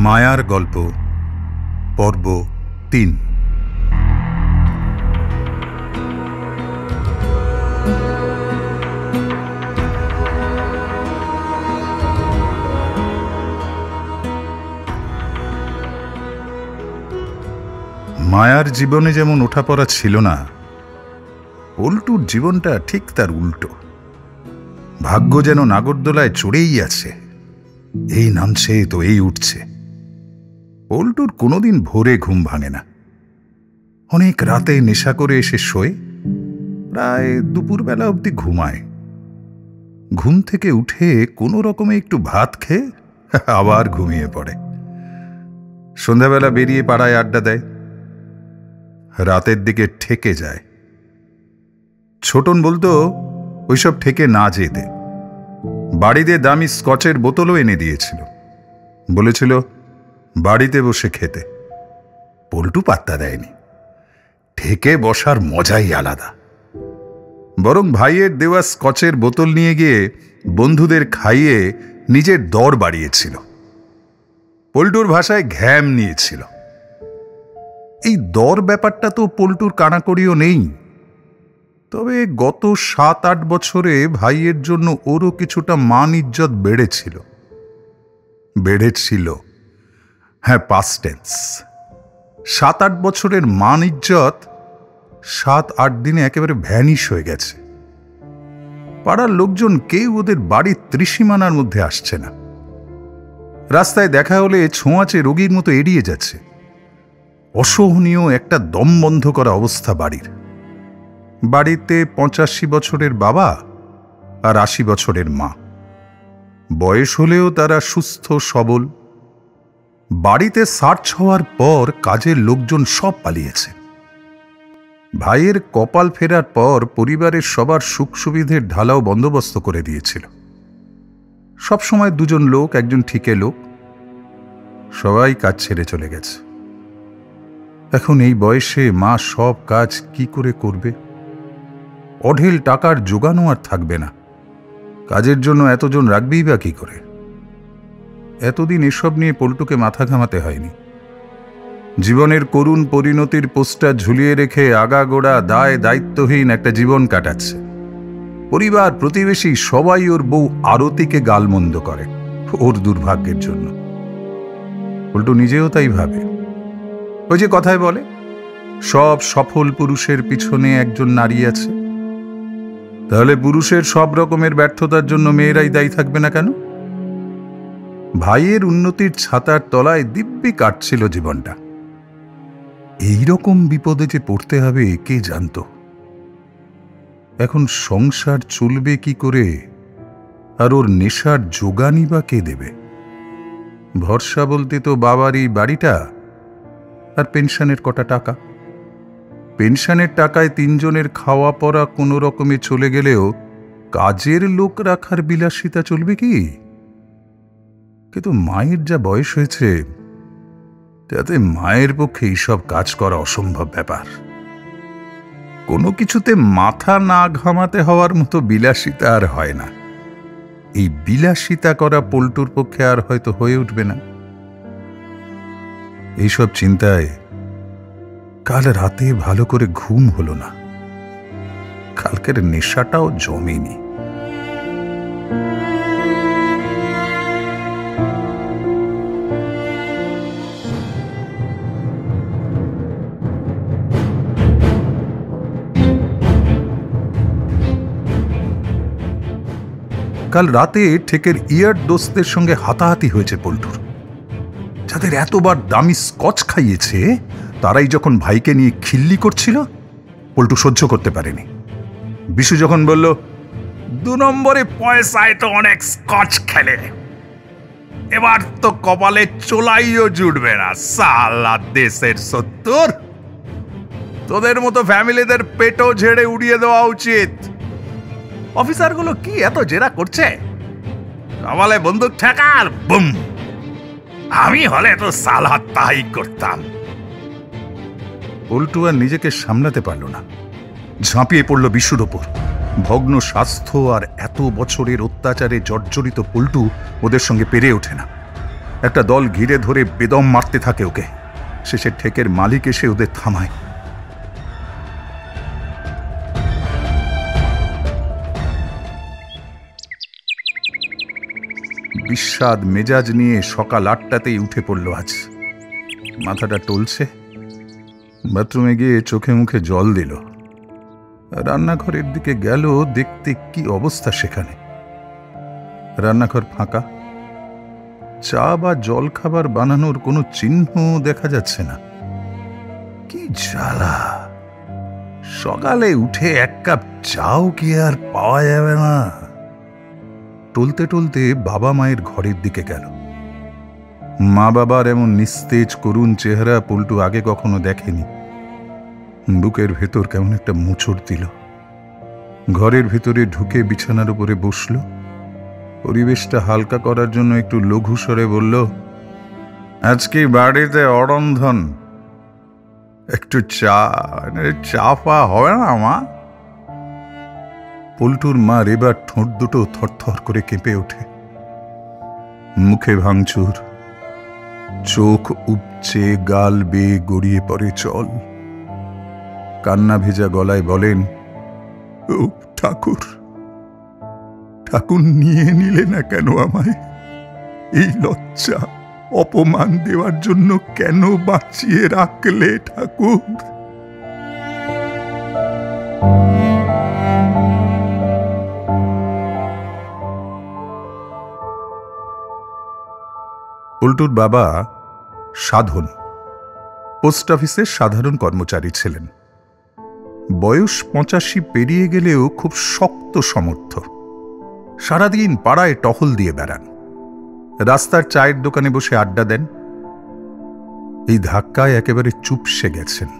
মায়ার গল্প পর্ব ৩। মায়ার জীবনে যেমন ওঠাপড়া ছিল না, পল্টুর জীবনটা ঠিক তার উল্টো। ভাগ্য যেন নাগরদোলায় চড়েই আছে, এই নামছে তো এই উঠছে। পল্টুর কোনোদিন ভোরে ঘুম ভাঙে না। অনেক রাতে নেশা করে এসে শোয়, প্রায় দুপুরবেলা অবধি ঘুমায়। ঘুম থেকে উঠে কোনো রকমে একটু ভাত খেয়ে আবার ঘুমিয়ে পড়ে। সন্ধ্যাবেলা বেরিয়ে পাড়ায় আড্ডা দেয়, রাতের দিকে ঠেকে যায়। ছোটন বলতো ওইসব ঠেকে না যেতে। বাড়িতে দামি স্কচের বোতলও এনে দিয়েছিল, বলেছিল বাড়িতে বসে খেতে। পল্টু পাত্তা দেয়নি, ঠেকে বসার মজাই আলাদা। বরং ভাইয়ের দেওয়া স্কচের বোতল নিয়ে গিয়ে বন্ধুদের খাইয়ে নিজের দর বাড়িয়েছিল। পল্টুর ভাষায় ঘ্যাম নিয়েছিল। এই দর ব্যাপারটা তো পল্টুর কানাকড়িও নেই, তবে গত ৭-৮ বছরে ভাইয়ের জন্য ওরও কিছুটা মান ইজ্জত বেড়েছিল। হ্যাঁ, পাস্ট টেন্স। ৭-৮ বছরের মান ইজ্জত ৭-৮ দিনে একেবারে ভ্যানিশ হয়ে গেছে। পাড়ার লোকজন কেউ ওদের বাড়ির ত্রিসীমানার মধ্যে আসছে না। রাস্তায় দেখা হলে ছোঁয়াচে রোগীর মতো এড়িয়ে যাচ্ছে। অসহনীয় একটা দম বন্ধ করা অবস্থা বাড়ির। বাড়িতে ৮৫ বছরের বাবা আর ৮০ বছরের মা। বয়স হলেও তারা সুস্থ সবল। বাড়িতে সার্চ হওয়ার পর কাজের লোকজন সব পালিয়েছে। ভাইয়ের কপাল ফেরার পর পরিবারের সবার সুখ সুবিধের ঢালাও বন্দোবস্ত করে দিয়েছিল। সবসময় দুজন লোক, একজন ঠিকে লোক, সবাই কাজ ছেড়ে চলে গেছে। এখন এই বয়সে মা সব কাজ কি করে করবে? অঢেল টাকার জোগানো আর থাকবে না। কাজের জন্য এতজন রাখবেই বা কি করে? এতদিন এসব নিয়ে পল্টুকে মাথা ঘামাতে হয়নি। জীবনের করুণ পরিণতির পোস্টার ঝুলিয়ে রেখে আগাগোড়া দায় দায়িত্বহীন একটা জীবন কাটাচ্ছে। পরিবার প্রতিবেশী সবাই ওর বউ আরতিকে গালমন্দ করে ওর দুর্ভাগ্যের জন্য। পল্টু নিজেও তাই ভাবে। ওই যে কথায় বলে, সব সফল পুরুষের পিছনে একজন নারী আছে। তাহলে পুরুষের সব রকমের ব্যর্থতার জন্য মেয়েরাই দায়ী থাকবে না কেন? ভাইয়ের উন্নতির ছাতার তলায় দিব্যি কাটছিল জীবনটা। এইরকম বিপদে যে পড়তে হবে কে জানত? এখন সংসার চলবে কি করে, আর ওর নেশার যোগানই বা কে দেবে? ভরসা বলতে তো বাবারই বাড়িটা আর পেনশনের কটা টাকা। পেনশনের টাকায় ৩ জনের খাওয়া পড়া কোনো রকমে চলে গেলেও কাজের লোক রাখার বিলাসিতা চলবে কি? কিন্তু মায়ের যা বয়স হয়েছে, তাতে মায়ের পক্ষে এইসব কাজ করা অসম্ভব ব্যাপার। কোনো কিছুতে মাথা না ঘামাতে হওয়ার মতো বিলাসিতা আর হয় না। এই বিলাসিতা করা পল্টুর পক্ষে আর হয়তো হয়ে উঠবে না। এইসব চিন্তায় কাল রাতে ভালো করে ঘুম হলো না। কালকের নেশাটাও জমেনি। কাল রাতে ঠেকের ইয়ার দোস্তের সঙ্গে হাতাহাতি হয়েছে পল্টুর। যাদের এতবার দামি স্কচ খাইয়েছে, তারাই যখন ভাইকে নিয়ে খিল্লি করছিল, পল্টু সহ্য করতে পারেনি। বিশু যখন বলল, ২ নম্বরে পয়সায় তো অনেক স্কচ খেলে, এবার তো কপালে চোলাইও জুটবে না। সালা দেশের ৭০, তোদের মতো ফ্যামিলিদের পেটও ঝেড়ে উড়িয়ে দেওয়া উচিত। অফিসারগুলো কি এত জেরা করছে? কপালে বন্দুক ঠেকার বুম। আমি হলে তো সালা তাই করতাম। পল্টু আর নিজেকে সামলাতে পারল না, ঝাঁপিয়ে পড়ল বিশুর ওপর। ভগ্ন স্বাস্থ্য আর এত বছরের অত্যাচারে জর্জরিত পল্টু ওদের সঙ্গে পেরে ওঠে না। একটা দল ঘিরে ধরে বেদম মারতে থাকে ওকে। শেষে ঠেকের মালিক এসে ওদের থামায়। বিস্বাদ মেজাজ নিয়ে সকাল 8টাতেই উঠে পড়ল আজ। মাথাটা টলছে, বাথরুমে গিয়ে চোখে মুখে জল দিল। রান্নাঘরের দিকে গেল, দেখতে কি অবস্থা সেখানে। রান্নাঘর ফাঁকা, চা বা জল খাবার বানানোর কোনো চিহ্ন দেখা যাচ্ছে না। কি জ্বালা! সকালে উঠে এক কাপ চাও কি আর পাওয়া যাবে না? টলতে টলতে বাবা মায়ের ঘরের দিকে গেল। মা বাবার এমন নিস্তেজ করুণ চেহারা পল্টু আগে কখনো দেখেনি। বুকের ভেতর কেমন একটা মোচড় দিল। ঘরের ভেতরে ঢুকে বিছানার উপরে বসল। পরিবেশটা হালকা করার জন্য একটু লঘু স্বরে বলল, আজকে বাড়িতে অরন্ধন, একটু চা পা হবে না মা? পল্টুর মার এবার ঠোঁট দুটো থরথর করে কেঁপে ওঠে। মুখে ভাঙচুর, চোখ উপচে গাল বেয়ে গড়িয়ে পড়ে জল। কান্না ভেজা গলায় বলেন, ও ঠাকুর, ঠাকুর নিয়ে নিলে না কেন আমায়? এই লজ্জা অপমান দেওয়ার জন্য কেন বাঁচিয়ে রাখলে ঠাকুর? পল্টুর বাবা সাধন পোস্ট অফিসের সাধারণ কর্মচারী ছিলেন। বয়স 85 পেরিয়ে গেলেও খুব শক্ত সমর্থ। সারাদিন পাড়ায় টহল দিয়ে বেড়ান, রাস্তার চায়ের দোকানে বসে আড্ডা দেন। এই ধাক্কায় একেবারে চুপসে গেছেন।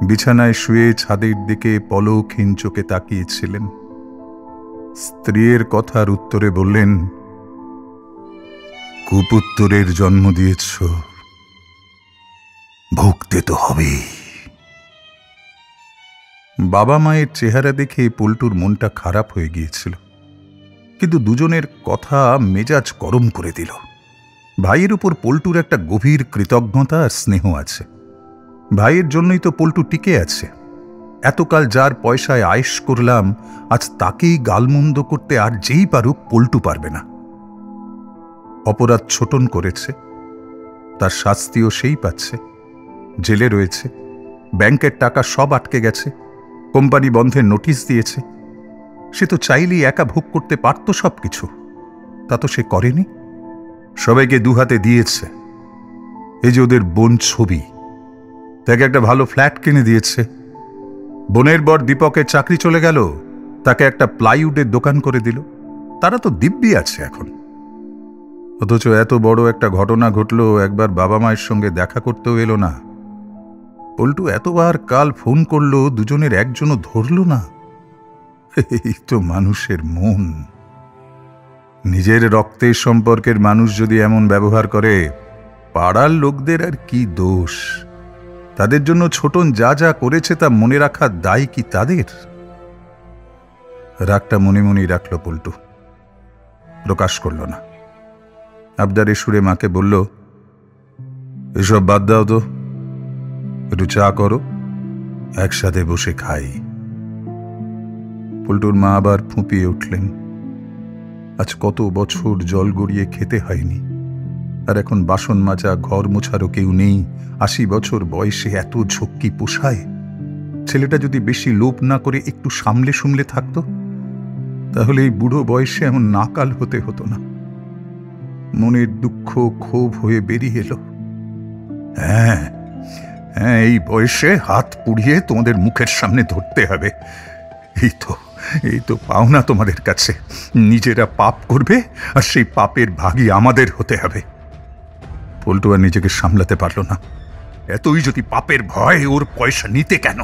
বিছানায় শুয়ে ছাদের দিকে পলকহীন চোখে তাকিয়েছিলেন। স্ত্রীর কথার উত্তরে বললেন, কুপুত্তরের জন্ম দিয়েছ, ভুগতে তো হবেই। বাবা মায়ের চেহারা দেখে পল্টুর মনটা খারাপ হয়ে গিয়েছিল, কিন্তু দুজনের কথা মেজাজ গরম করে দিল। ভাইয়ের উপর পল্টুর একটা গভীর কৃতজ্ঞতা আর স্নেহ আছে। ভাইয়ের জন্যই তো পল্টু টিকে আছে। এতকাল যার পয়সায় আয়েশ করলাম, আজ তাকেই গালমন্দ করতে আর যেই পারুক পল্টু পারবে না। অপরাধ ছোটন করেছে, তার শাস্তিও সেই পাচ্ছে। জেলে রয়েছে, ব্যাংকের টাকা সব আটকে গেছে, কোম্পানি বন্ধের নোটিশ দিয়েছে। সে তো চাইলেই একা ভোগ করতে পারত সবকিছু, তা তো সে করেনি। সবাইকে দুহাতে দিয়েছে। এই যে ওদের বোন ছবি, তাকে একটা ভালো ফ্ল্যাট কিনে দিয়েছে। বোনের বর দীপকের চাকরি চলে গেল, তাকে একটা প্লাইউডের দোকান করে দিল। তারা তো দিব্যি আছে এখন। অথচ এত বড় একটা ঘটনা ঘটল, একবার বাবা মায়ের সঙ্গে দেখা করতেও এলো না। পল্টু এতবার কাল ফোন করলো, দুজনের একজনও ধরল না। এই তো মানুষের মন। নিজের রক্তের সম্পর্কের মানুষ যদি এমন ব্যবহার করে, পাড়ার লোকদের আর কি দোষ? তাদের জন্য ছোটন যা যা করেছে তা মনে রাখার দায় কি তাদের? রাগটা মনে মনেই রাখল পল্টু, প্রকাশ করল না। আবদারে সুরে মাকে বলল, এসব বাদ দাও তো, একটু চা করো, একসাথে বসে খাই। পল্টুর মা আবার ফুঁপিয়ে উঠলেন। আজ কত বছর জল গড়িয়ে খেতে হয়নি, আর এখন বাসন মাজা ঘর মোছারও কেউ নেই। 80 বছর বয়সে এত ঝক্কি পোষায়? ছেলেটা যদি বেশি লোভ না করে একটু সামলে সুমলে থাকতো, তাহলে এই বুড়ো বয়সে এমন নাকাল হতে হতো না। মনের দুঃখ ক্ষোভ হয়ে বেরিয়ে এলো। হ্যাঁ, এই বয়সে হাত পুড়িয়ে তোমাদের মুখের সামনে ধরতে হবে। এই তো পাওনা তোমাদের কাছে। নিজেরা পাপ করবে, আর সেই পাপের ভাগী আমাদের হতে হবে। পল্টু আর নিজেকে সামলাতে পারল না। এতই যদি পাপের ভয়, ওর পয়সা নিতে কেন?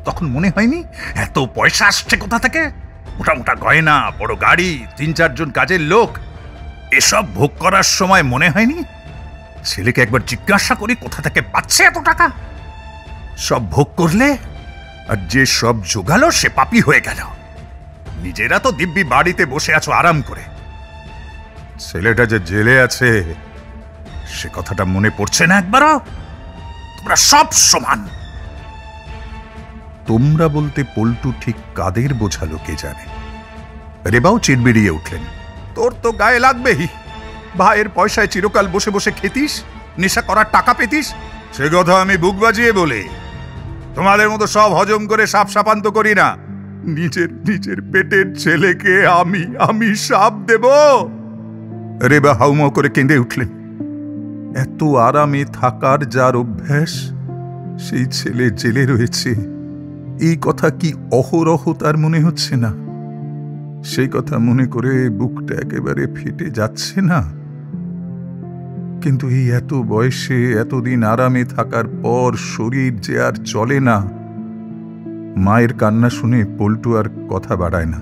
তখন মনে হয়নি এত পয়সা আসছে কোথা থেকে? মোটা মোটা গয়না, বড় গাড়ি, 3-4 জন কাজের লোক, এসব ভোগ করার সময় মনে হয়নি ছেলেকে একবার জিজ্ঞাসা করি কোথা থেকে পাচ্ছে এত টাকা? সব ভোগ করলে, আর যে সব জোগালো সে পাপী হয়ে গেল। নিজেরা তো দিব্যি বাড়িতে বসে আছো আরাম করে। ছেলেটা যে জেলে আছে সে কথাটা মনে পড়ছে না একবারও? তোমরা সব সমান। তোমরা বলতে পল্টু ঠিক কাদের বোঝালো কে জানে। রেবাও চিড়বিড়িয়ে উঠলেন। তোর তো গায়ে লাগবেই। ভাইয়ের পয়সায় চিরকাল বসে বসে খেতিস, নেশা করার টাকা পেতিস, সে কথা আমি বুক বাজিয়ে বলি। তোমাদের মতো সব হজম করে সাপ সাপান্ত করি না। নিজের পেটের ছেলেকে আমি সাপ দেব? রেবা হাউমাউ করে কেঁদে উঠলেন। এত আরামে থাকার যার অভ্যাস, সেই ছেলে জেলে রয়েছে, এই কথা কি অহরহ তার মনে হচ্ছে না? সেই কথা মনে করে বুকটা একেবারে ফেটে যাচ্ছে না? কিন্তু এই এত বয়সে এতদিন আরামে থাকার পর শরীর যে আর চলে না। মায়ের কান্না শুনে পল্টু আর কথা বাড়ায় না।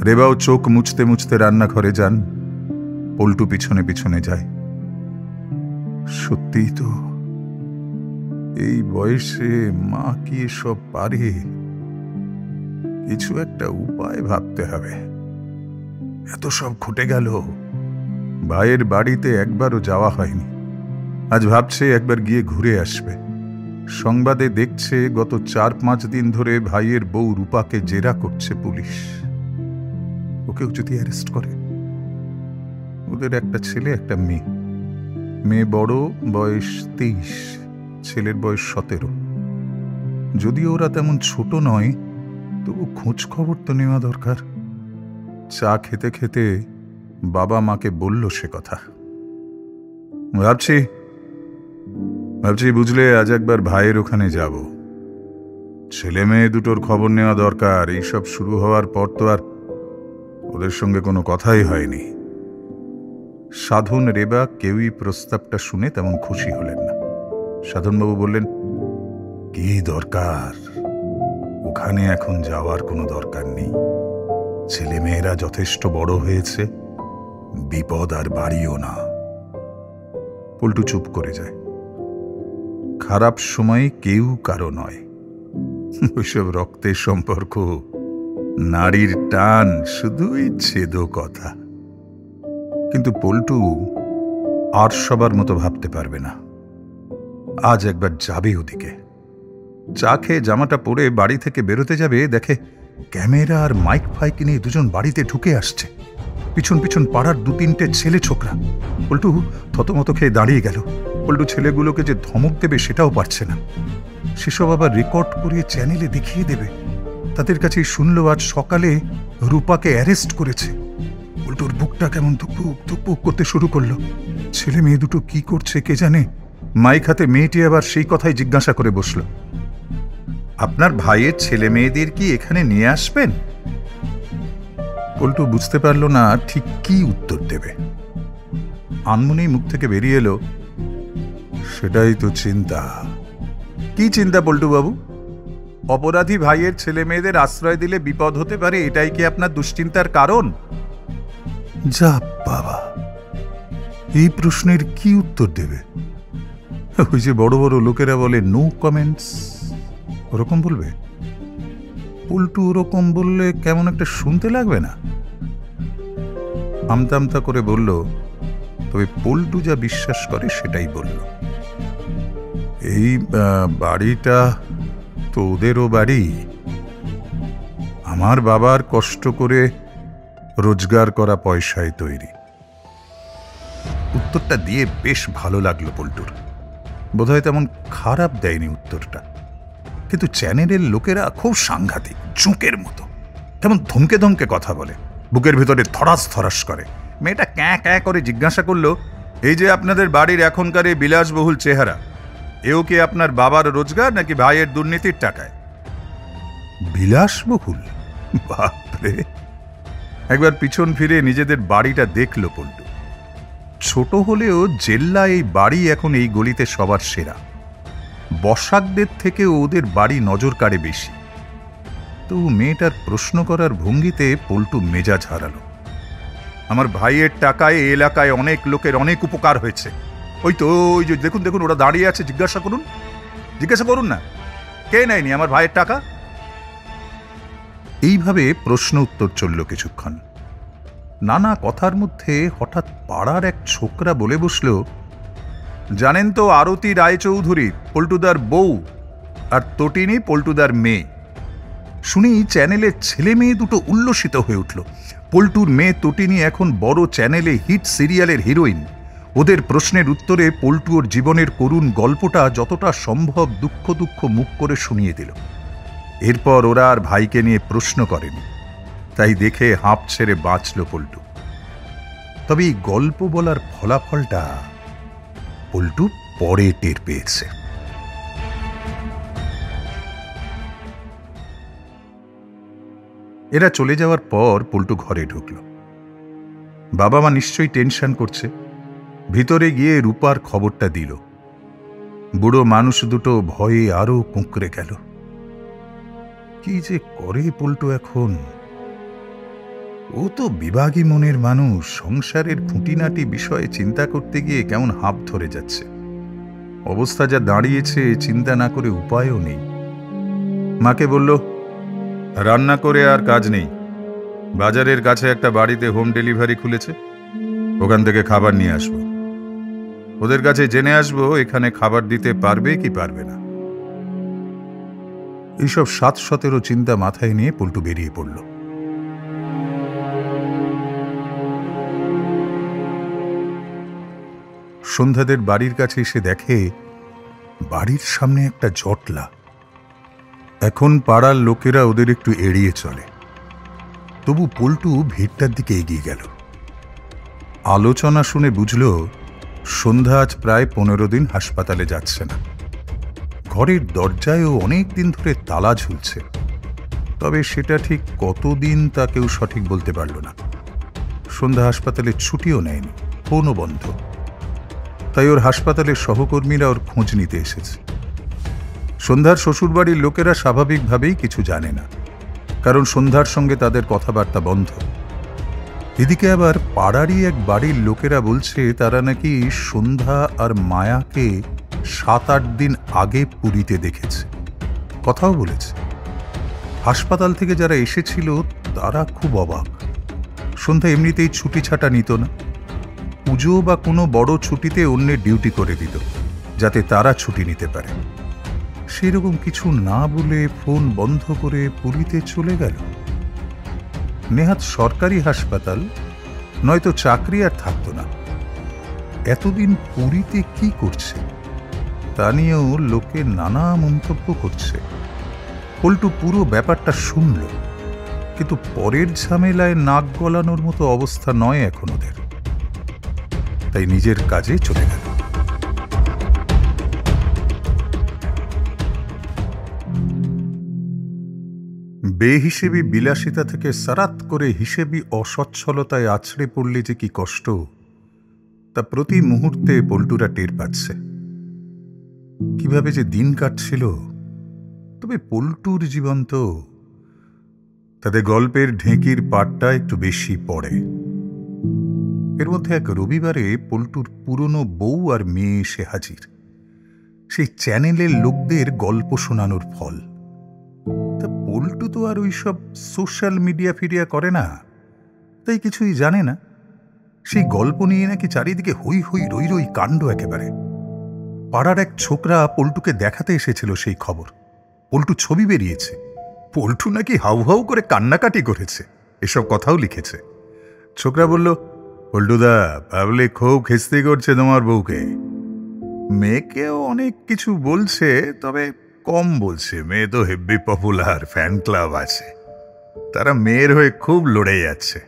রেবাও চোখ মুছতে মুছতে রান্নাঘরে যান, পল্টু পিছনে পিছনে যায়। সত্যিই তো, এই বয়সে মা কি এসব পারে? কিছু একটা উপায় ভাবতে হবে। এত সব ঘটে গেল, ভাইয়ের বাড়িতে একবারও যাওয়া হয়নি। আজ ভাবছে একবার গিয়ে ঘুরে আসবে। সংবাদে দেখছে গত ৪-৫ দিন ধরে ভাইয়ের বউ রূপাকে জেরা করছে পুলিশ। ওকেও যদি অ্যারেস্ট করে। ওদের একটা ছেলে একটা মেয়ে। মেয়ে বড়, বয়স ২৩, ছেলের বয়স ১৭। যদিও ওরা তেমন ছোট নয়, তবু খোঁজ খবর তো নেওয়া দরকার। চা খেতে খেতে বাবা মাকে বলল সে কথা। ভাবছি বুঝলে আজ একবার ভাইয়ের ওখানে যাব। ছেলে মেয়ে দুটোর খবর নেওয়া দরকার। এইসব শুরু হওয়ার পর তো আর ওদের সঙ্গে কোনো কথাই হয়নি। সাধন, রেবা কেউই প্রস্তাবটা শুনে তেমন খুশি হলেন না। সাধনবাবু বললেন, কি দরকার? ওখানে এখন যাওয়ার কোনো দরকার নেই। ছেলে মেয়েরা যথেষ্ট বড় হয়েছে, বিপদ আর বাড়িও না। পল্টু চুপ করে যায়। খারাপ সময়ে কেউ কারো নয়। ওইসব রক্তের সম্পর্ক, নারীর টান, শুধুই ছেদো কথা। কিন্তু পল্টু আর সবার মতো ভাবতে পারবে না। আজ একবার যাবে ওদিকে। চা খেয়ে জামাটা পরে বাড়ি থেকে বেরোতে যাবে, দেখে ক্যামেরা আর মাইক ফাইক নিয়ে দুজন বাড়িতে ঢুকে আসছে। পিছন পিছন পাড়ার ২-৩টে ছেলে ছোকরা। পল্টু থতমত খেয়ে দাঁড়িয়ে গেল। পল্টু ছেলেগুলোকে যে ধমক দেবে সেটাও পারছে না। সেসব আবার রেকর্ড করে চ্যানেলে দেখিয়ে দেবে। তাদের কাছেই শুনল আজ সকালে রূপাকে অ্যারেস্ট করেছে। পল্টুর বুকটা কেমন ধুকপুক ধুকপুক করতে শুরু করলো। ছেলে মেয়ে দুটো কি করছে কে জানে। মাইক হাতে মেয়েটি আবার সেই কথাই জিজ্ঞাসা করে বসল, আপনার ভাইয়ের ছেলে মেয়েদের কি এখানে নিয়ে আসবেন? পল্টু বুঝতে পারল না ঠিক কি উত্তর দেবে। আনমনেই মুখ থেকে বেরিয়ে এলো, সেটাই তো চিন্তা। কি চিন্তা পল্টু বাবু? অপরাধী ভাইয়ের ছেলে মেয়েদের আশ্রয় দিলে বিপদ হতে পারে, এটাই কি আপনার দুশ্চিন্তার কারণ? যা বাবা, এই প্রশ্নের কি উত্তর দেবে? ওই যে বড় বড় লোকেরা বলে নো কমেন্টস, ওরকম বলবে? পল্টু ওরকম বললে কেমন একটা শুনতে লাগবে না? আমতা আমতা করে বলল, তবে পল্টু যা বিশ্বাস করে সেটাই বলল। এই বাড়িটা তো ওদেরও বাড়ি। আমার বাবার কষ্ট করে রোজগার করা পয়সায় তৈরি। উত্তরটা দিয়ে বেশ ভালো লাগলো পল্টুর। বোধহয় তেমন খারাপ দেয়নি উত্তরটা। কিন্তু চ্যানেলের লোকেরা খুব সাংঘাতিক, জোঁকের মতো। কেমন ধমকে ধমকে কথা বলে, বুকের ভিতরে থরাস থরাস করে। মেয়েটা ক্যাঁ ক্যাঁ করে জিজ্ঞাসা করলো, এই যে আপনাদের বাড়ির এখনকার এই বিলাসবহুল চেহারা, এও কি আপনার বাবার রোজগার নাকি ভাইয়ের দুর্নীতির টাকায়? বিলাসবহুল? বাপরে! একবার পিছন ফিরে নিজেদের বাড়িটা দেখল পল্টু। ছোট হলেও জেল্লা এই বাড়ি এখন এই গলিতে সবার সেরা। বসাকদের থেকে ওদের বাড়ি নজর কাড়ে বেশি। তো মেয়েটার প্রশ্ন করার ভঙ্গিতে পল্টু মেজাজ হারালো। আমার ভাইয়ের টাকায় এলাকায় অনেক লোকের অনেক উপকার হয়েছে। ওই যে দেখুন দেখুন ওরা দাঁড়িয়ে আছে, জিজ্ঞাসা করুন না, কে নেয়নি আমার ভাইয়ের টাকা? এইভাবে প্রশ্ন উত্তর চলল কিছুক্ষণ। নানা কথার মধ্যে হঠাৎ পাড়ার এক ছোকরা বলে বসল, জানেন তো আরতি রায়চৌধুরী পল্টুদার বউ, আর তটিনী পল্টুদার মেয়ে। শুনি চ্যানেলের ছেলে মেয়ে দুটো উল্লসিত হয়ে উঠল। পল্টুর মেয়ে তটিনী এখন বড় চ্যানেলে হিট সিরিয়ালের হিরোইন। ওদের প্রশ্নের উত্তরে পল্টু ওর জীবনের করুণ গল্পটা যতটা সম্ভব দুঃখ দুঃখ মুখ করে শুনিয়ে দিল। এরপর ওরা আর ভাইকে নিয়ে প্রশ্ন করেনি, তাই দেখে হাঁপ ছেড়ে বাঁচল পল্টু। তবে এই গল্প বলার ফলাফলটা পল্টু পরে টের পেয়েছে। এরা চলে যাওয়ার পর পল্টু ঘরে ঢুকল। বাবা মা নিশ্চয়ই টেনশন করছে। ভিতরে গিয়ে রূপার খবরটা দিল। বুড়ো মানুষ দুটো ভয়ে আরো কুঁকড়ে গেল। কি যে করে পল্টু এখন? ও তো বিভাগী মনের মানুষ, সংসারের খুঁটিনাটি বিষয়ে চিন্তা করতে গিয়ে কেমন হাঁপ ধরে যাচ্ছে। অবস্থা যা দাঁড়িয়েছে, চিন্তা না করে উপায়ও নেই। মাকে বলল, রান্না করে আর কাজ নেই, বাজারের কাছে একটা বাড়িতে হোম ডেলিভারি খুলেছে, ওখান থেকে খাবার নিয়ে আসবো। ওদের কাছে জেনে আসবো এখানে খাবার দিতে পারবে কি পারবে না। এইসব ৭-১৭ চিন্তা মাথায় নিয়ে পল্টু বেরিয়ে পড়ল। সন্ধ্যাদের বাড়ির কাছে এসে দেখে বাড়ির সামনে একটা জটলা। এখন পাড়ার লোকেরা ওদের একটু এড়িয়ে চলে। তবু পল্টু ভিড়টার দিকে এগিয়ে গেল। আলোচনা শুনে বুঝল সন্ধ্যা আজ প্রায় ১৫ দিন হাসপাতালে যাচ্ছে না। ঘরের দরজায়ও অনেক দিন ধরে তালা ঝুলছে, তবে সেটা ঠিক কতদিন তা কেউ সঠিক বলতে পারল না। সন্ধ্যা হাসপাতালে ছুটিও নেয়নি, ফোনও বন্ধ। তাই ওর হাসপাতালের সহকর্মীরা ওর খোঁজ নিতে এসেছে। সন্ধ্যার শ্বশুরবাড়ির লোকেরা স্বাভাবিকভাবেই কিছু জানে না, কারণ সন্ধ্যার সঙ্গে তাদের কথাবার্তা বন্ধ। এদিকে আবার পাড়ারই এক বাড়ির লোকেরা বলছে তারা নাকি সন্ধ্যা আর মায়াকে ৭-৮ দিন আগে পুরীতে দেখেছে, কথাও বলেছে। হাসপাতাল থেকে যারা এসেছিল তারা খুব অবাক। সন্ধ্যা এমনিতেই ছুটি ছাটা নিত না। পুজো বা কোনো বড় ছুটিতে অন্যের ডিউটি করে দিত, যাতে তারা ছুটি নিতে পারে। সেরকম কিছু না বলে ফোন বন্ধ করে পুরীতে চলে গেল। নেহাত সরকারি হাসপাতাল, নয়তো চাকরি আর থাকত না। এতদিন পুরীতে কি করছে তা নিয়েও লোকে নানা মন্তব্য করছে। পল্টু পুরো ব্যাপারটা শুনল, কিন্তু পরের ঝামেলায় নাক গলানোর মতো অবস্থা নয় এখন ওদের। তাই নিজের কাজে চলে গেল। বেহিসেবি বিলাসিতা থেকে সারাত করে হিসেবি অসচ্ছলতায় আছড়ে পড়লে যে কি কষ্ট, তা প্রতি মুহূর্তে পল্টুরা টের পাচ্ছে। কিভাবে যে দিন কাটছিল। তবে পল্টুর জীবন তো, তাতে গল্পের ঢেঁকির পাটটা একটু বেশি পড়ে। এর মধ্যে এক রবিবারে পল্টুর পুরনো বউ আর মেয়ে এসে হাজির। সেই চ্যানেলের লোকদের গল্প শোনানোর ফল। তা পল্টু তো আর ওইসব সোশ্যাল মিডিয়া ফিডিয়া করে না, তাই কিছুই জানে না। সেই গল্প নিয়ে নাকি চারিদিকে হই হই রই রই কাণ্ড একেবারে। পাড়ার এক ছোকরা পল্টুকে দেখাতে এসেছিল সেই খবর। পল্টু ছবি বেরিয়েছে। পল্টু নাকি হাউ হাউ করে কান্নাকাটি করেছে, এসব কথাও লিখেছে। ছোকরা বলল, পল্টুদা, ভাবলে খুব খিস্তি করছে তোমার বউকে। মেয়েকেও অনেক কিছু বলছে, তবে কম বলছে। মেয়ে তো হেভি পপুলার, ফ্যান ক্লাব আছে, তারা মেয়ের হয়ে খুব লড়ে যাচ্ছে।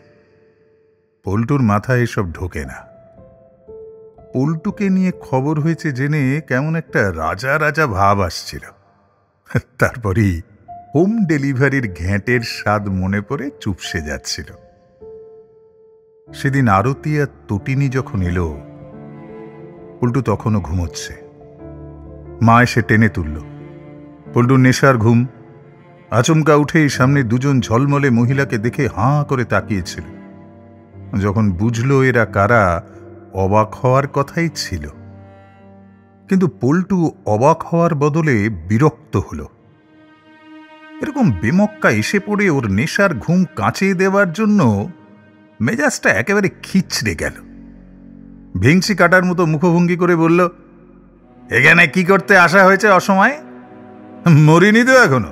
পল্টুর মাথায় এসব ঢোকে না। পল্টুকে নিয়ে খবর হয়েছে জেনে কেমন একটা রাজা রাজা ভাব আসছিল। তারপরই হোম ডেলিভারির ঘ্যাঁটের স্বাদ মনে পড়ে চুপসে যাচ্ছিল। সেদিন আরতি আর তটিনী যখন এলো, পল্টু তখনও ঘুমোচ্ছে। মা এসে টেনে তুলল। পল্টুর নেশার ঘুম। আচমকা উঠেই সামনে দুজন ঝলমলে মহিলাকে দেখে হাঁ করে তাকিয়েছিল। যখন বুঝল এরা কারা, অবাক হওয়ার কথাই ছিল। কিন্তু পল্টু অবাক হওয়ার বদলে বিরক্ত হল। এরকম বেমক্কা এসে পড়ে ওর নেশার ঘুম কাঁচিয়ে দেওয়ার জন্য মেজাজটা একেবারে খিচড়ে গেল। ভেংচি কাটার মতো মুখভঙ্গি করে বলল, এখানে কি করতে আসা হয়েছে অসময়ে? মরিনি তো এখনো।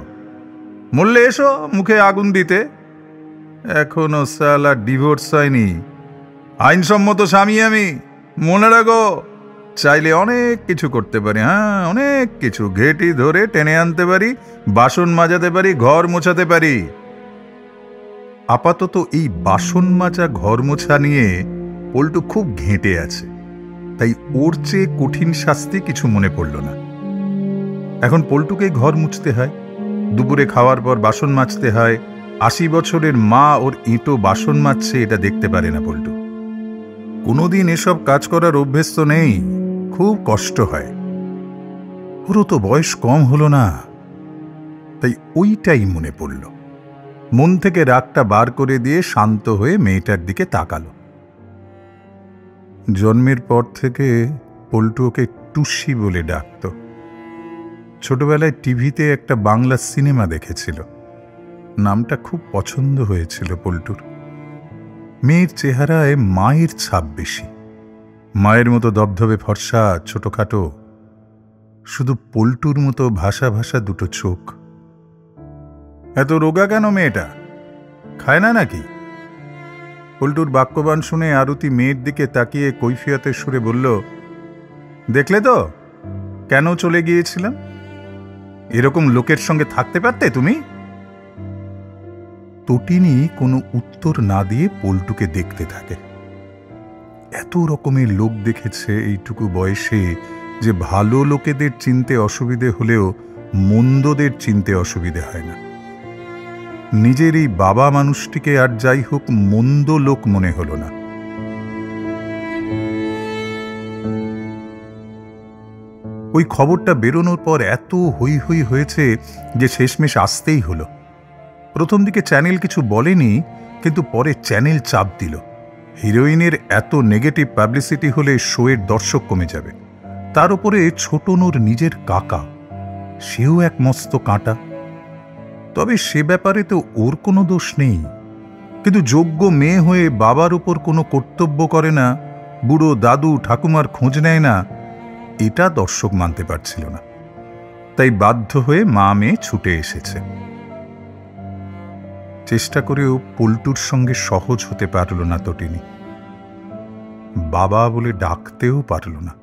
মরলে এসো মুখে আগুন দিতে। এখনো সালা ডিভোর্স হয়নি, আইনসম্মত স্বামী আমি, মনে রাখো। চাইলে অনেক কিছু করতে পারি, হ্যাঁ অনেক কিছু। ঘেঁটি ধরে টেনে আনতে পারি, বাসন মাজাতে পারি, ঘর মোছাতে পারি। আপাতত এই বাসন মাজা ঘর মোছা নিয়ে পল্টু খুব ঘেঁটে আছে, তাই ওর চেয়ে কঠিন শাস্তি কিছু মনে পড়ল না। এখন পল্টুকে ঘর মুছতে হয়, দুপুরে খাওয়ার পর বাসন মাজতে হয়। 80 বছরের মা ওর এঁটো বাসন মাজছে এটা দেখতে পারে না পল্টু। কোনোদিন এসব কাজ করার অভ্যেস তো নেই, খুব কষ্ট হয়। ওরও তো বয়স কম হলো না, তাই ওইটাই মনে পড়ল। মন থেকে রাগটা বার করে দিয়ে শান্ত হয়ে মেয়েটার দিকে তাকালো। জন্মের পর থেকে পল্টু ওকে টুসি বলে ডাকত। ছোটবেলায় টিভিতে একটা বাংলা সিনেমা দেখেছিল, নামটা খুব পছন্দ হয়েছিল পল্টুর। মেয়ের চেহারায় মায়ের ছাপ বেশি, মায়ের মতো দবদবে ফর্সা, ছোটখাটো, শুধু পল্টুর মতো ভাষা ভাষা দুটো চোখ। এত রোগা কেন মেয়েটা, খায় না নাকি? পল্টুর বাক্যবাণ শুনে আরতি মেয়ের দিকে তাকিয়ে কৈফিয়তের সুরে বলল, দেখলে তো কেন চলে গিয়েছিলাম? এরকম লোকের সঙ্গে থাকতে পারতে তুমি? তটিনী কোনো উত্তর না দিয়ে পল্টুকে দেখতে থাকে। এত রকমের লোক দেখেছে এইটুকু বয়সে যে ভালো লোকেদের চিনতে অসুবিধে হলেও মন্দদের চিনতে অসুবিধে হয় না। নিজের এই বাবা মানুষটিকে আর যাই হোক মন্দ লোক মনে হল না। ওই খবরটা বেরোনোর পর এত হই হই হয়েছে যে শেষমেশ আসতেই হলো। প্রথম দিকে চ্যানেল কিছু বলেনি, কিন্তু পরে চ্যানেল চাপ দিল। হিরোইনের এত নেগেটিভ পাবলিসিটি হলে শোয়ের দর্শক কমে যাবে। তার উপরে ছোটনুর নিজের কাকা, সেও এক মস্ত কাঁটা। তবে সে ব্যাপারে তো ওর কোনো দোষ নেই, কিন্তু যোগ্য মেয়ে হয়ে বাবার উপর কোনো কর্তব্য করে না, বুড়ো দাদু ঠাকুমার খোঁজ নেয় না, এটা দর্শক মানতে পারছিল না। তাই বাধ্য হয়ে মা মেয়ে ছুটে এসেছে। চেষ্টা করেও পল্টুর সঙ্গে সহজ হতে পারল না তটিনী। বাবা বলে ডাকতেও পারল না।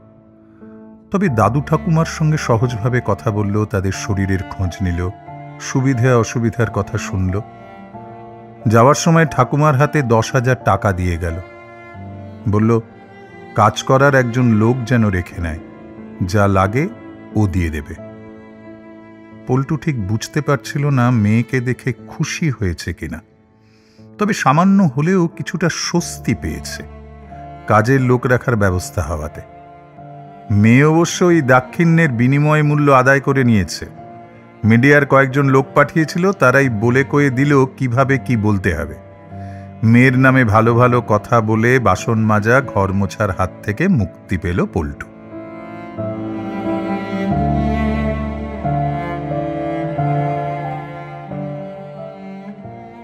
তবে দাদু ঠাকুমার সঙ্গে সহজভাবে কথা বলল, তাদের শরীরের খোঁজ নিল, সুবিধা অসুবিধার কথা শুনল। যাওয়ার সময় ঠাকুমার হাতে 10,000 টাকা দিয়ে গেল। বলল, কাজ করার একজন লোক যেন রেখে নেয়, যা লাগে ও দিয়ে দেবে। পল্টু ঠিক বুঝতে পারছিল না মেয়েকে দেখে খুশি হয়েছে কিনা, তবে সামান্য হলেও কিছুটা স্বস্তি পেয়েছে কাজের লোক রাখার ব্যবস্থা হওয়াতে। মেয়ে অবশ্য এই দাক্ষিণ্যের বিনিময় মূল্য আদায় করে নিয়েছে। মিডিয়ার কয়েকজন লোক পাঠিয়েছিল, তারাই বলে কয়ে দিল কিভাবে কি বলতে হবে। মেয়ের নামে ভালো ভালো কথা বলে বাসন মাজা ঘর মোছার হাত থেকে মুক্তি পেল পল্টু।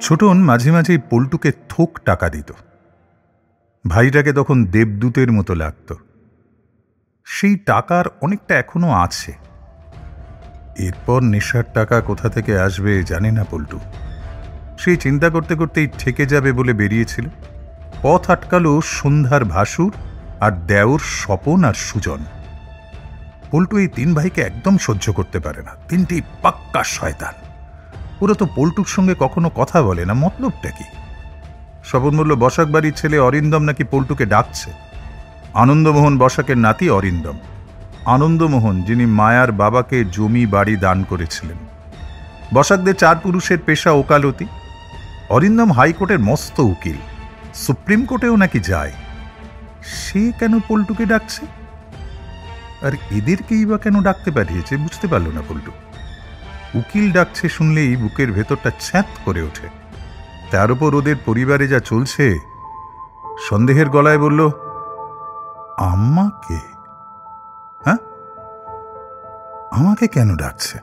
ছোটন মাঝে মাঝে পল্টুকে থোক টাকা দিত। ভাইটাকে তখন দেবদূতের মতো লাগত। সেই টাকার অনেকটা এখনো আছে। এরপর নেশার টাকা কোথা থেকে আসবে জানে না পল্টু। সেই চিন্তা করতে করতেই ঠেকে যাবে বলে বেরিয়েছিল। পথ আটকালো সন্ধ্যার ভাসুর আর দেওর স্বপন আর সুজন। পল্টু এই 3 ভাইকে একদম সহ্য করতে পারে না। 3টি পাক্কা শয়তান। ওরা তো পল্টুর সঙ্গে কখনো কথা বলে না, মতলবটা কি? স্বপন বলল, বসাক বাড়ির ছেলে অরিন্দম নাকি পল্টুকে ডাকছে। আনন্দমোহন বসাকের নাতি অরিন্দম। আনন্দমোহন যিনি মায়ার বাবাকে জমি বাড়ি দান করেছিলেন। বসাকদের 4 পুরুষের পেশা ওকালতি। অরিন্দম হাইকোর্টের মস্ত উকিল, সুপ্রিম কোর্টেও নাকি যায়। সে কেন পল্টুকে ডাকছে? আর এদেরকেই বা কেন ডাকতে পাঠিয়েছে বুঝতে পারল না পল্টু। উকিল ডাকছে শুনলেই বুকের ভেতরটা ছ্যাঁত করে ওঠে। তার উপর ওদের পরিবারে যা চলছে। সন্দেহের গলায় বলল, আমাকে? হ্যাঁ, আমাকে কেন ডাকছে?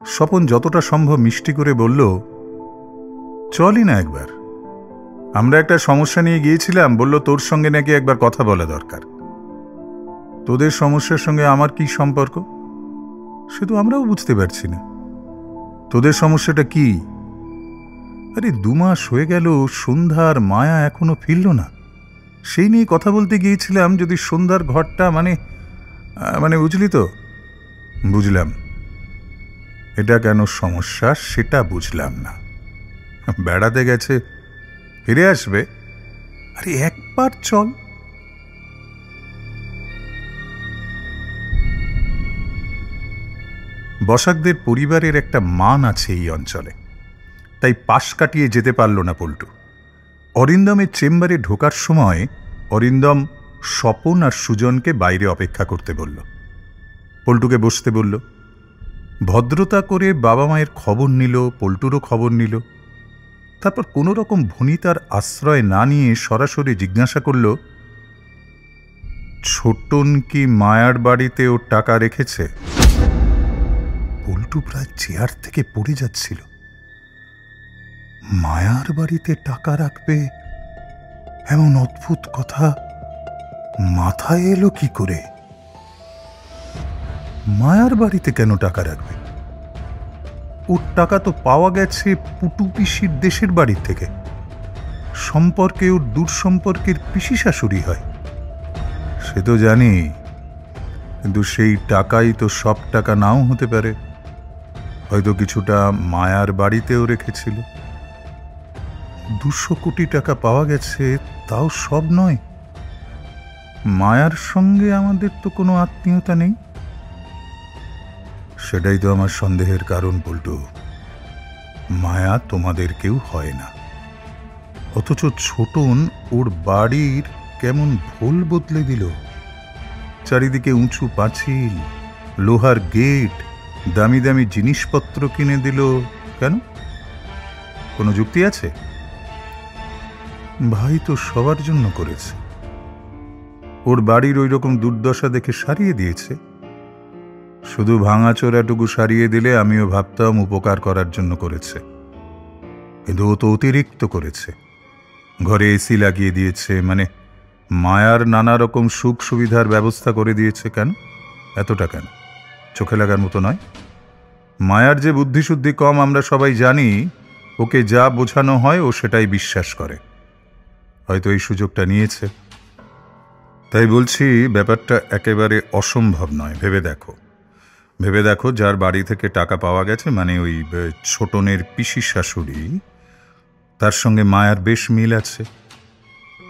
স্বপন যতটা সম্ভব মিষ্টি করে বলল, চলই না একবার, আমরা একটা সমস্যা নিয়ে গিয়েছিলাম, বলল তোর সঙ্গে নাকি একবার কথা বলা দরকার। তোদের সমস্যার সঙ্গে আমার কি সম্পর্ক সে তো আমরাও বুঝতে পারছি না। তোদের সমস্যাটা কি? আরে 2 মাস হয়ে গেল, সন্ধ্যার মায়া এখনো ফিরল না। সেই নিয়ে কথা বলতে গিয়েছিলাম, যদি সন্ধ্যার ঘরটা মানে বুঝলি তো? বুঝলাম, এটা কেন সমস্যা সেটা বুঝলাম না। বেড়াতে গেছে, ফিরে আসবে। আরে একবার চল। বসাকদের পরিবারের একটা মান আছে এই অঞ্চলে, তাই পাশ কাটিয়ে যেতে পারল না পল্টু। অরিন্দমের চেম্বারে ঢোকার সময় অরিন্দম স্বপন আর সুজনকে বাইরে অপেক্ষা করতে বলল। পল্টুকে বসতে বলল। ভদ্রতা করে বাবা মায়ের খবর নিল, পল্টুরও খবর নিল। তারপর কোনো রকম ভনিতার আশ্রয় না নিয়ে সরাসরি জিজ্ঞাসা করল, ছোটন কি মায়ার বাড়িতে ওর টাকা রেখেছে? পল্টু প্রায় চেয়ার থেকে পড়ে যাচ্ছিল। মায়ার বাড়িতে টাকা রাখবে এমন অদ্ভুত কথা মাথায় এলো কি করে? মায়ার বাড়িতে কেন টাকা রাখবে? ওর টাকা তো পাওয়া গেছে পুটু পিসির দেশের বাড়ির থেকে। সম্পর্কে ওর দূর সম্পর্কের পিসি শাশুড়ি হয়, সে তো জানি। কিন্তু সেই টাকাই তো সব টাকা নাও হতে পারে। হয়তো কিছুটা মায়ার বাড়িতেও রেখেছিল। 200 কোটি টাকা পাওয়া গেছে, তাও সব নয়। মায়ার সঙ্গে আমাদের তো কোনো আত্মীয়তা নেই। সেটাই তো আমার সন্দেহের কারণ পল্টু। মায়া তোমাদের কেউ হয় না, অথচ ছোটন ওর বাড়ির কেমন ভোল বদলে দিল। চারিদিকে উঁচু পাঁচিল, লোহার গেট, দামি দামি জিনিসপত্র কিনে দিল। কেন? কোনো যুক্তি আছে? ভাই তো সবার জন্য করেছে। ওর বাড়ির ওই রকম দুর্দশা দেখে সারিয়ে দিয়েছে। শুধু ভাঙাচোরাটুকু সারিয়ে দিলে আমিও ভাবতাম উপকার করার জন্য করেছে, কিন্তু ও তো অতিরিক্ত করেছে। ঘরে এসি লাগিয়ে দিয়েছে, মানে মায়ার নানা রকম সুখ সুবিধার ব্যবস্থা করে দিয়েছে। কেন? এতটা কেন? চোখে লাগার মতো নয়? মায়ার যে বুদ্ধিশুদ্ধি কম আমরা সবাই জানি। ওকে যা বোঝানো হয় ও সেটাই বিশ্বাস করে। হয়তো এই সুযোগটা নিয়েছে। তাই বলছি, ব্যাপারটা একেবারে অসম্ভব নয়। ভেবে দেখো যার বাড়ি থেকে টাকা পাওয়া গেছে, মানে ওই ছোটনের পিসি শাশুড়ি, তার সঙ্গে মায়ার বেশ মিল আছে।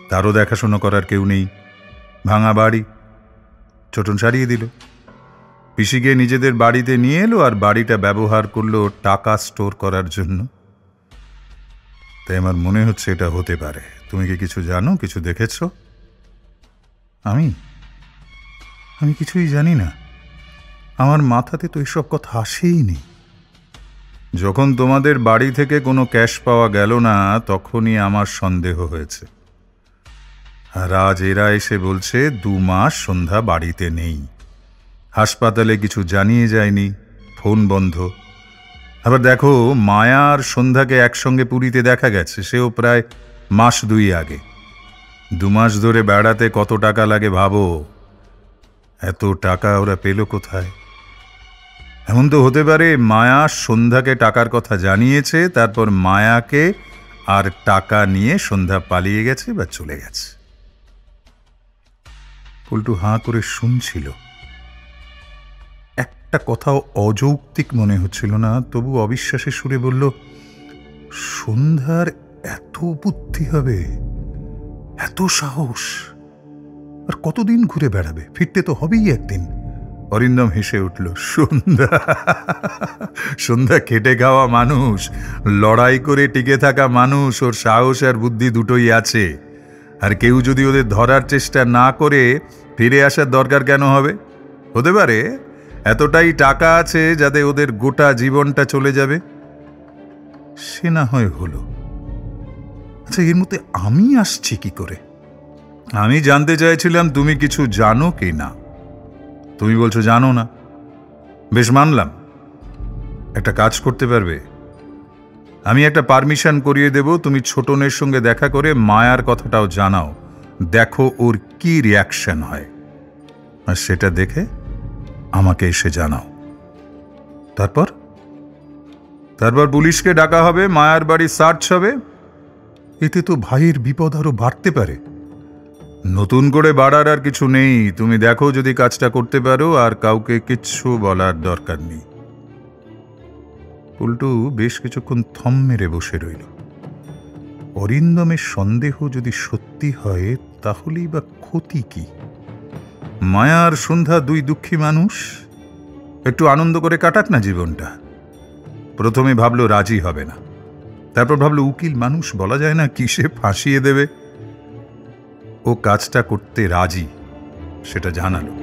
তারও দেখাশোনা করার কেউ নেই। ভাঙা বাড়ি, ছোটন সারিয়ে দিল। পিসিকে নিজেদের বাড়িতে নিয়ে এলো আর বাড়িটা ব্যবহার করলো টাকা স্টোর করার জন্য। তাই আমার মনে হচ্ছে এটা হতে পারে। তুমি কি কিছু জানো, কিছু দেখেছ? আমি কিছুই জানি না। আমার মাথাতে তো এসব কথা আসেই নি। যখন তোমাদের বাড়ি থেকে কোনো ক্যাশ পাওয়া গেল না, তখনই আমার সন্দেহ হয়েছে। আর আজ এরা এসে বলছে 2 মাস সন্ধ্যা বাড়িতে নেই। হাসপাতালে কিছু জানিয়ে যায়নি, ফোন বন্ধ। আবার দেখো, মায়া আর সন্ধ্যাকে একসঙ্গে পুরীতে দেখা গেছে, সেও প্রায় 1 মাস 2 আগে। 2 মাস ধরে বেড়াতে কত টাকা লাগে ভাবো। এত টাকা ওরা পেল কোথায়? এমন তো হতে পারে মায়া সন্ধ্যাকে টাকার কথা জানিয়েছে, তারপর মায়াকে আর টাকা নিয়ে সন্ধ্যা পালিয়ে গেছে বা চলে গেছে। পল্টু হাঁ করে শুনছিল। একটা কথাও অযৌক্তিক মনে হচ্ছিল না, তবু অবিশ্বাসের সুরে বলল, সন্ধ্যার এত বুদ্ধি হবে, এত সাহস! আর কতদিন ঘুরে বেড়াবে? ফিরতে তো হবেই একদিন। অরিন্দম হেসে উঠল। সন্ধ্যা খেটে খাওয়া মানুষ, লড়াই করে টিকে থাকা মানুষ। ওর সাহস আর বুদ্ধি দুটোই আছে। আর কেউ যদি ওদের ধরার চেষ্টা না করে ফিরে আসার দরকার কেন হবে? হতে পারে এতটাই টাকা আছে যাতে ওদের গোটা জীবনটা চলে যাবে। সে না হয় হলো। আচ্ছা, এর মধ্যে আমি আসছি কি করে? আমি জানতে চাইছিলাম তুমি কিছু জানো কি না। তুমি বলছো জানো না। বেশ, মানলাম। একটা কাজ করতে পারবে? আমি একটা পারমিশন করিয়ে দেব, তুমি ছোটনের সঙ্গে দেখা করে মায়ার কথাটাও জানাও, দেখো ওর কি রিয়াকশন হয়, আর সেটা দেখে আমাকে এসে জানাও। তারপর পুলিশকে ডাকা হবে, মায়ার বাড়ি সার্চ হবে। এতে তো ভাইয়ের বিপদ আরো বাড়তে পারে। নতুন করে বাড়ার আর কিছু নেই, তুমি দেখো যদি কাজটা করতে পারো, আর কাউকে কিচ্ছু বলার দরকার নেই। পল্টু বেশ কিছুক্ষণ থম মেরে বসে রইল। অরিন্দমের সন্দেহ যদি সত্যি হয় তাহলেই বা ক্ষতি কি? মায়া আর সন্ধ্যা দুই দুঃখী মানুষ, একটু আনন্দ করে কাটাক না জীবনটা। প্রথমে ভাবলো রাজি হবে না, তারপর ভাবলো উকিল মানুষ, বলা যায় না কিসে ফাঁসিয়ে দেবে। ও কাজটা করতে রাজি, সেটা জানালো।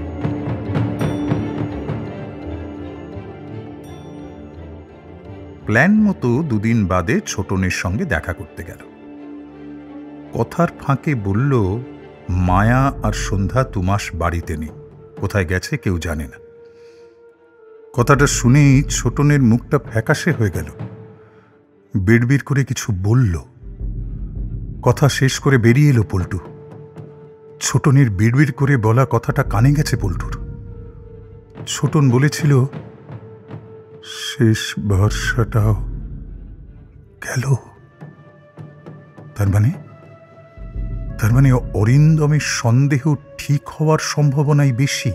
প্ল্যান মতো দুদিন বাদে ছোটনের সঙ্গে দেখা করতে গেল। কথার ফাঁকে বলল, মায়া আর সন্ধ্যা 2 মাস বাড়িতে নেই, কোথায় গেছে কেউ জানে না। কথাটা শুনেই ছোটনের মুখটা ফ্যাকাশে হয়ে গেল। বিড়বিড় করে কিছু বলল, কথা শেষ করে বেরিয়ে এলো পল্টু। ছোটনের বিড়বিড় করে বলা কথাটা কানে গেছে পল্টুর। ছোটন বলেছিল, শেষ ভরসাটাও গেল। তার মানে অরিন্দমের সন্দেহ ঠিক হওয়ার সম্ভাবনাই বেশি।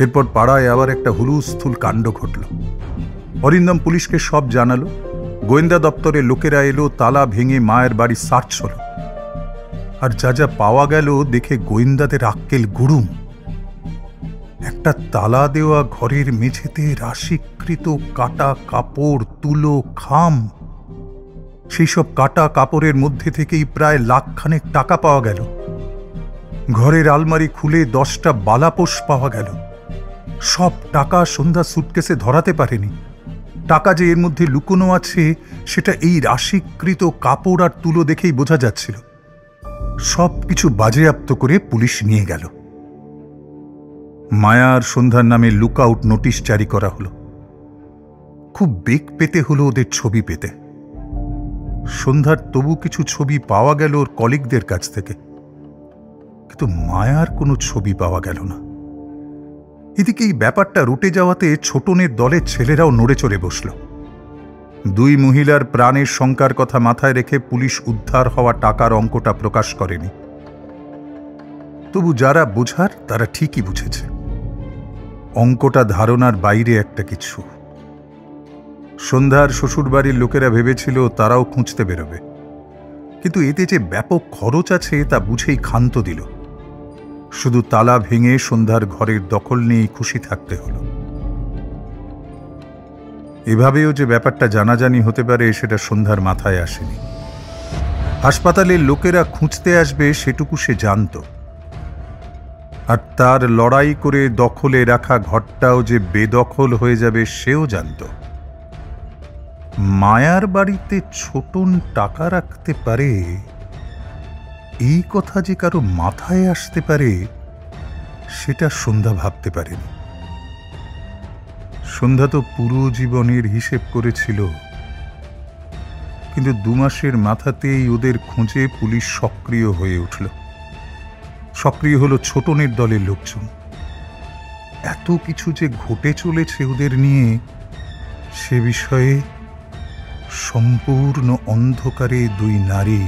এরপর পাড়ায় আবার একটা হুলুস্থুল কাণ্ড ঘটল। অরিন্দম পুলিশকে সব জানালো। গোয়েন্দা দপ্তরের লোকেরা এলো, তালা ভেঙে মায়ের বাড়ি সার্চ হলো। আর যা যা পাওয়া গেল দেখে গোয়েন্দাদের আক্কেল গুড়ুম। একটা তালা দেওয়া ঘরের মেঝেতে রাশিকৃত কাটা কাপড়, তুলো, খাম। সেই সব কাটা কাপড়ের মধ্যে থেকেই প্রায় 1,00,000 টাকা পাওয়া গেল। ঘরের আলমারি খুলে 10টা বালাপোষ পাওয়া গেল। সব টাকা সন্ধ্যা সুটকেসে ধরাতে পারেনি। টাকা যে এর মধ্যে লুকোনো আছে সেটা এই রাশিকৃত কাপড় আর তুলো দেখেই বোঝা যাচ্ছিল। সব কিছু বাজেয়াপ্ত করে পুলিশ নিয়ে গেল। মায়া আর সন্ধ্যার নামে লুকআউট নোটিশ জারি করা হলো। খুব বেগ পেতে হলো ওদের ছবি পেতে। সন্ধ্যার তবু কিছু ছবি পাওয়া গেল ওর কলিগদের কাছ থেকে, কিন্তু মায়ার কোনো ছবি পাওয়া গেল না। এদিকে এই ব্যাপারটা রুটে যাওয়াতে ছোটনের দলের ছেলেরাও নড়ে চড়ে বসল। 2 মহিলার প্রাণের শঙ্কার কথা মাথায় রেখে পুলিশ উদ্ধার হওয়া টাকার অঙ্কটা প্রকাশ করেনি। তবু যারা বোঝার তারা ঠিকই বুঝেছে, অঙ্কটা ধারণার বাইরে একটা কিছু। সন্ধ্যার শ্বশুরবাড়ির লোকেরা ভেবেছিল তারাও খুঁজতে বেরোবে, কিন্তু এতে যে ব্যাপক খরচ আছে তা বুঝেই ক্ষান্ত দিল। শুধু তালা ভেঙে সন্ধ্যার ঘরের দখল নিয়েই খুশি থাকতে হলো। এভাবেও যে ব্যাপারটা জানাজানি হতে পারে সেটা সন্ধ্যার মাথায় আসেনি। হাসপাতালের লোকেরা খুঁজতে আসবে সেটুকু সে জানত, আর তার লড়াই করে দখলে রাখা ঘরটাও যে বেদখল হয়ে যাবে সেও জানত। মায়ার বাড়িতে ছোটন টাকা রাখতে পারে এই কথা যে কারো মাথায় আসতে পারে সেটা সন্ধ্যা ভাবতে পারেনি। সন্ধ্যা তো পুরো জীবনের হিসেব করেছিল, কিন্তু 2 মাসের মাথাতেই ওদের খোঁজে পুলিশ সক্রিয় হয়ে উঠল। সক্রিয় হলো ছোটনের দলের লোকজন। এত কিছু যে ঘটে চলেছে ওদের নিয়ে সে বিষয়ে সম্পূর্ণ অন্ধকারে 2 নারী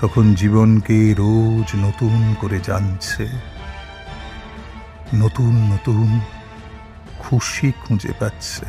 তখন জীবনকে রোজ নতুন করে জানছে, নতুন নতুন খুশি খুঁজে পাচ্ছে।